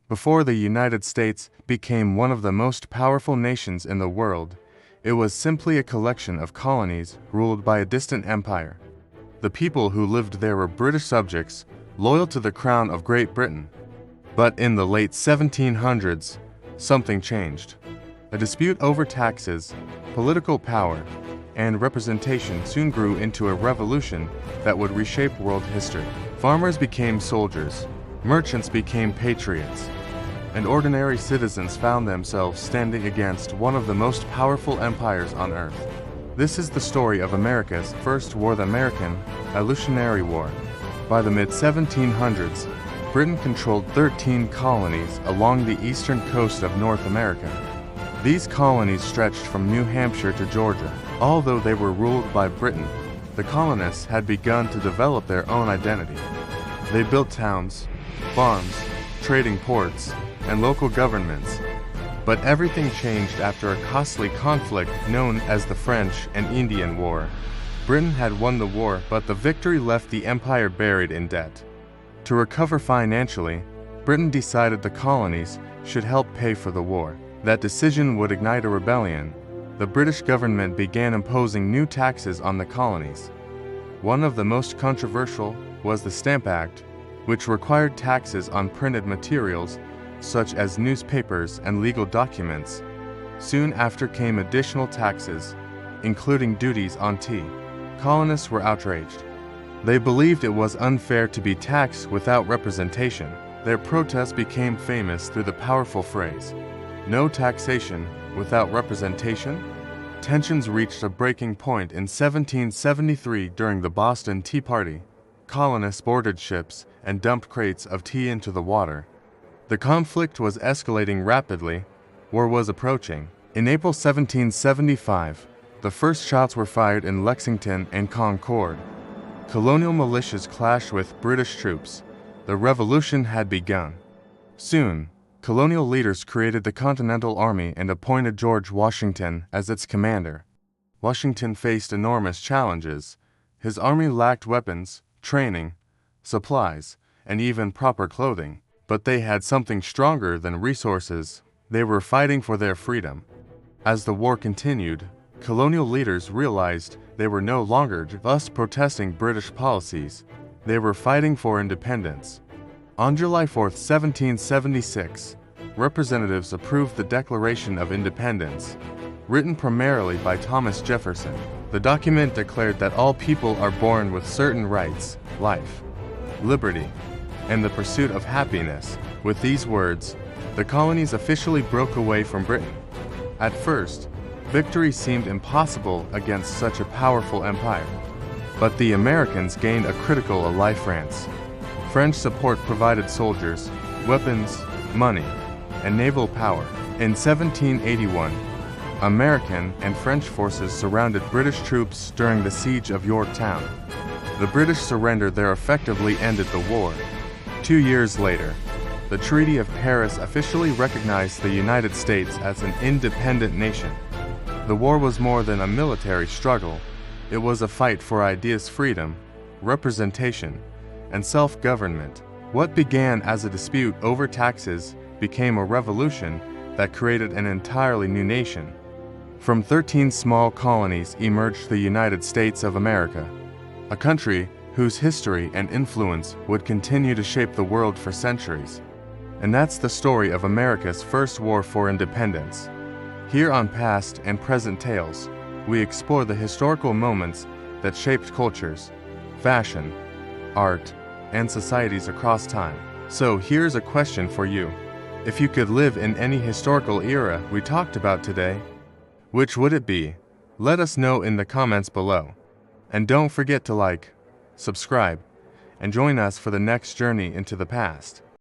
Before the United States became one of the most powerful nations in the world, it was simply a collection of colonies ruled by a distant empire. The people who lived there were British subjects, loyal to the Crown of Great Britain. But in the late 1700s, something changed. A dispute over taxes, political power, and representation soon grew into a revolution that would reshape world history. Farmers became soldiers, merchants became patriots, and ordinary citizens found themselves standing against one of the most powerful empires on earth. This is the story of America's first war, the American Revolutionary War. By the mid-1700s, Britain controlled 13 colonies along the eastern coast of North America. These colonies stretched from New Hampshire to Georgia. Although they were ruled by Britain, the colonists had begun to develop their own identity. They built towns, farms, trading ports, and local governments. But everything changed after a costly conflict known as the French and Indian War. Britain had won the war, but the victory left the empire buried in debt. To recover financially, Britain decided the colonies should help pay for the war. That decision would ignite a rebellion. The British government began imposing new taxes on the colonies. One of the most controversial was the Stamp Act, which required taxes on printed materials such as newspapers and legal documents. Soon after came additional taxes, including duties on tea. Colonists were outraged. They believed it was unfair to be taxed without representation. Their protest became famous through the powerful phrase, "No taxation without representation." Tensions reached a breaking point in 1773 during the Boston Tea Party. Colonists boarded ships and dumped crates of tea into the water. The conflict was escalating rapidly. War was approaching. In April 1775, the first shots were fired in Lexington and Concord. Colonial militias clashed with British troops. The revolution had begun. Soon, colonial leaders created the Continental Army and appointed George Washington as its commander. Washington faced enormous challenges. His army lacked weapons, training, supplies, and even proper clothing. But they had something stronger than resources. They were fighting for their freedom. As the war continued, colonial leaders realized they were no longer just protesting British policies. They were fighting for independence. On July 4, 1776, representatives approved the Declaration of Independence, written primarily by Thomas Jefferson. The document declared that all people are born with certain rights, life, liberty, and the pursuit of happiness. With these words, the colonies officially broke away from Britain. At first, victory seemed impossible against such a powerful empire. But the Americans gained a critical ally: France. French support provided soldiers, weapons, money, and naval power. In 1781, American and French forces surrounded British troops during the siege of Yorktown. The British surrender there effectively ended the war. 2 years later, the Treaty of Paris officially recognized the United States as an independent nation. The war was more than a military struggle. It was a fight for ideas, freedom, representation, and self-government. What began as a dispute over taxes became a revolution that created an entirely new nation. From 13 small colonies emerged the United States of America, a country whose history and influence would continue to shape the world for centuries. And that's the story of America's first war for independence. Here on Past and Present Tales, we explore the historical moments that shaped cultures, fashion, art, and societies across time. So here's a question for you. If you could live in any historical era we talked about today, which would it be? Let us know in the comments below. And don't forget to like, subscribe, and join us for the next journey into the past.